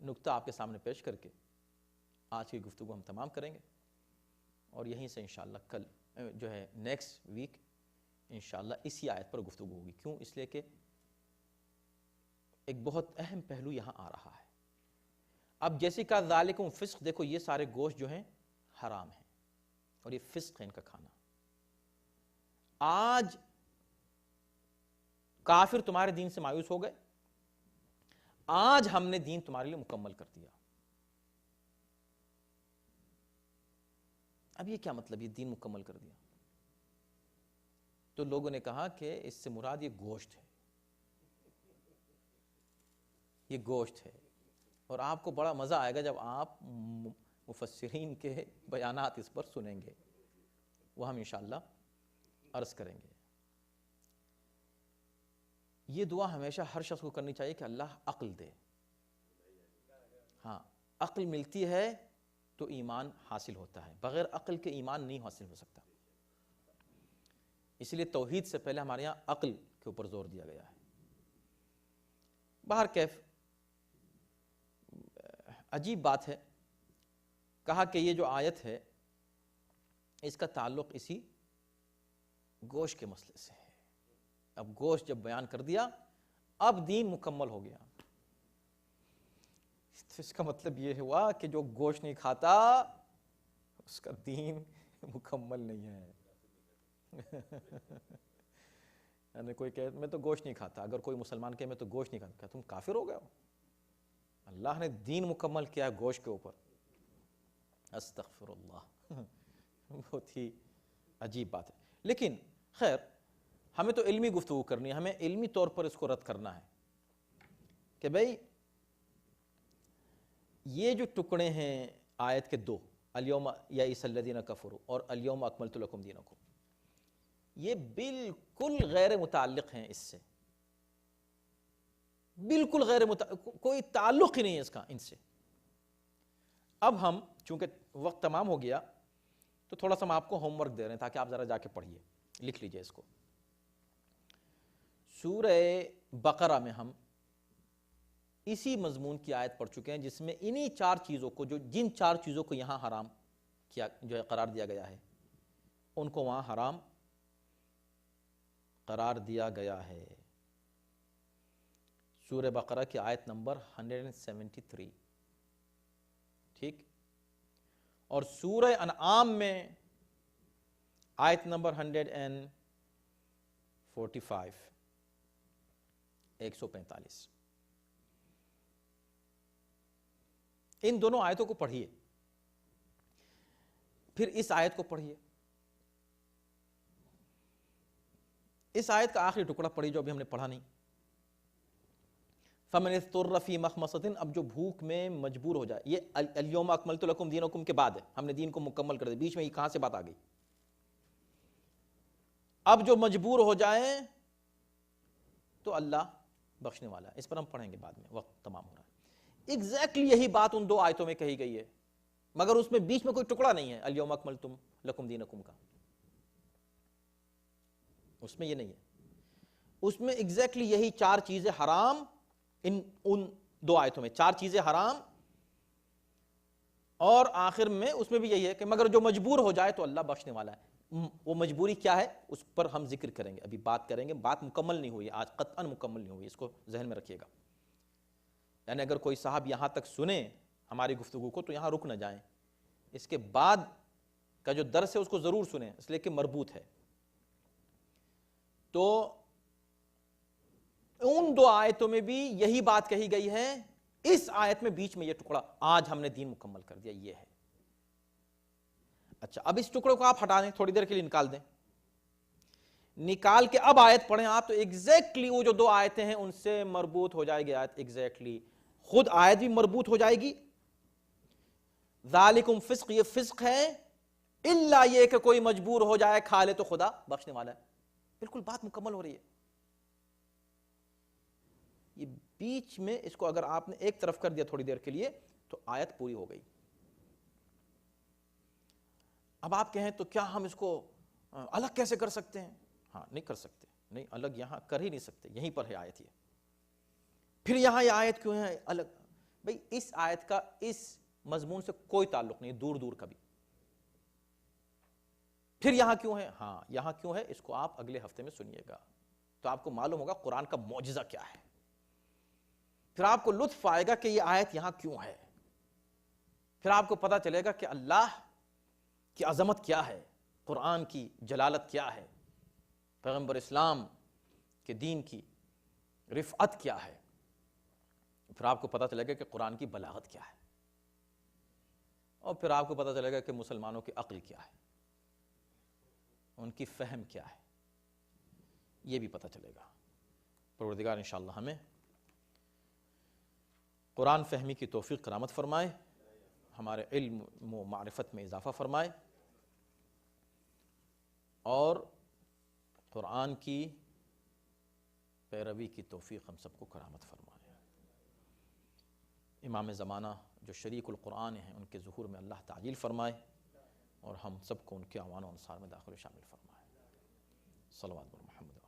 نکتہ آپ کے سامنے پیش کر کے آج کی گفتگو ہم تمام کریں گے، اور یہیں سے انشاءاللہ کل جو ہے نیکسٹ ویک انشاءاللہ اسی آیت پر گفتگو ہوگی. کیوں؟ اس لیے کہ ایک بہت اہم پہلو یہاں آ رہا ہے. اب جیسے کہ ذالکم فسق، دیکھو یہ سارے گوشت جو ہیں حرام ہیں اور یہ فسق ہے ان کا کھانا. آج کافر تمہارے دین سے مایوس ہو گئے، آج ہم نے دین تمہارے لیے مکمل کر دیا. اب یہ کیا مطلب، یہ دین مکمل کر دیا؟ تو لوگوں نے کہا کہ اس سے مراد یہ گوشت ہے، یہ گوشت ہے. اور آپ کو بڑا مزہ آئے گا جب آپ مفسرین کے بیانات اس پر سنیں گے، وہ ہم انشاءاللہ عرض کریں گے. یہ دعا ہمیشہ ہر شخص کو کرنی چاہیے کہ اللہ عقل دے. ہاں، عقل ملتی ہے تو ایمان حاصل ہوتا ہے، بغیر عقل کے ایمان نہیں حاصل ہو سکتا. اس لیے توحید سے پہلے ہمارے یہاں عقل کے اوپر زور دیا گیا ہے. بہر کیف عجیب بات ہے کہا کہ یہ جو آیت ہے اس کا تعلق اسی گوشت کے مسئلے سے ہے. اب گوشت جب بیان کر دیا اب دین مکمل ہو گیا. اس کا مطلب یہ ہوا کہ جو گوشت نہیں کھاتا اس کا دین مکمل نہیں ہے. یعنی کوئی کہے میں تو گوشت نہیں کھاتا، اگر کوئی مسلمان کہے میں تو گوشت نہیں کھاتا، کیا تم کافر ہو گئے ہو؟ اللہ نے دین مکمل کیا ہے گوشت کے اوپر. استغفر اللہ. بہت ہی عجیب بات ہے. لیکن خیر ہمیں تو علمی گفتگو کرنی ہے، ہمیں علمی طور پر اس کو رد کرنا ہے کہ بھئی یہ جو ٹکڑے ہیں آیت کے دو، الیوم یئس الذین کفروا اور الیوم اکملت لکم دینکم، یہ بالکل غیر متعلق ہیں اس سے، بالکل غیر کوئی تعلق ہی نہیں ہے اس کا ان سے. اب ہم چونکہ وقت تمام ہو گیا تو تھوڑا سا ہم آپ کو ہوم ورک دے رہے ہیں تاکہ آپ ذرا جا کے پڑھیے، لکھ لیجئے اس کو. سورہ بقرہ میں ہم اسی مضمون کی آیت پڑھ چکے ہیں جس میں انہی چار چیزوں کو، جن چار چیزوں کو یہاں حرام کیا جو ہے قرار دیا گیا ہے ان کو وہاں حرام قرار دیا گیا ہے. سورہ بقرہ کی آیت نمبر 173. ٹھیک. اور سورہ انعام میں آیت نمبر 145 145. ان دونوں آیتوں کو پڑھیے، پھر اس آیت کو پڑھیے. اس آیت کا آخری ٹکڑا پڑھی جو ابھی ہم نے پڑھا نہیں. فَمَنِ اضْطُرَّ فِي مَخْمَصَةٍ، اب جو بھوک میں مجبور ہو جائے، یہ اليوم اکملت لکم دینکم کے بعد ہے، ہم نے دین کو مکمل کر دیا، بیچ میں یہ کہاں سے بات آ گئی؟ اب جو مجبور ہو جائیں تو اللہ بخشنے والا ہے. اس پر ہم پڑھیں گے بعد میں، وقت تمام ہو رہا ہے. ایگزیکٹلی یہی بات ان دو آیتوں میں کہی گئی ہے، مگر اس میں بیچ میں کوئی ٹکڑا نہیں ہے الیوم اکملت لکم دینکم کا، اس میں یہ نہیں ہے. اس میں ایگزیکٹلی یہی چار چیزیں حرام، ان دو آیتوں میں چار چیزیں حرام، اور آخر میں اس میں بھی یہی ہے کہ مگر جو مجبور ہو جائے تو اللہ بخشنے والا ہے. وہ مجبوری کیا ہے اس پر ہم ذکر کریں گے، ابھی بات کریں گے. بات مکمل نہیں ہوئی آج، قطعاً مکمل نہیں ہوئی، اس کو ذہن میں رکھیے گا. یعنی اگر کوئی صاحب یہاں تک سنے ہماری گفتگو کو تو یہاں رک نہ جائیں، اس کے بعد کا جو درس ہے اس کو ضرور سنیں، اس لیے کہ مربوط ہے. تو ان دو آیتوں میں بھی یہی بات کہی گئی ہے، اس آیت میں بیچ میں یہ ٹکڑا آج ہم نے دین مکمل کر دیا یہ ہے. اچھا اب اس ٹکڑے کو آپ ہٹا دیں، تھوڑی دیر کے لیے نکال دیں، نکال کے اب آیت پڑھیں آپ تو ایگزیکٹلی وہ جو دو آیتیں ہیں ان سے مربوط ہو جائے گی آیت. ایگزیکٹلی خود آیت بھی مربوط ہو جائے گی. ذالکم فسق، یہ فسق ہے، الا یہ کہ کوئی مجبور ہو جائے کھا لے تو خدا بخشنے والا ہے. بالکل بات مکمل ہو رہی ہے. یہ بیچ میں اس کو اگر آپ نے ایک طرف کر دیا تھوڑی دیر کے لیے تو آیت پوری ہو گئی. اب آپ کہیں تو کیا ہم اس کو الگ کیسے کر سکتے ہیں؟ ہاں نہیں کر سکتے، نہیں الگ یہاں کر ہی نہیں سکتے، یہیں پر ہے آیت. یہ پھر یہاں یہ آیت کیوں ہے الگ؟ بھئی اس آیت کا اس مضمون سے کوئی تعلق نہیں، دور دور کا بھی. پھر یہاں کیوں ہے؟ ہاں یہاں کیوں ہے اس کو آپ اگلے ہفتے میں سنیے گا تو آپ کو معلوم ہوگا قرآن کا معجزہ کیا ہے. پھر آپ کو لطف آئے گا کہ یہ آیت یہاں کیوں ہے. پھر آپ کو پتہ چلے گا کہ اللہ کی عظمت کیا ہے، قرآن کی جلالت کیا ہے، پیغمبر اسلام کے دین کی رفعت کیا ہے. پھر آپ کو پتہ چلے گا کہ قرآن کی بلاغت کیا ہے، اور پھر آپ کو پتہ چلے گا کہ مسلمانوں کی عقل کیا ہے، ان کی فہم کیا ہے، یہ بھی پتہ چلے گا. پروردگار انشاءاللہ ہمیں قرآن فہمی کی توفیق کرامت فرمائے، ہمارے علم و معرفت میں اضافہ فرمائے، اور قرآن کی پیروی کی توفیق ہم سب کو کرامت فرمائے. امام زمانہ جو شریک القرآن ہیں ان کے ظہور میں اللہ تعجیل فرمائے، اور ہم سب کو ان کے اعوان و انصار میں داخل و شامل فرمائے. صلوات بر محمد.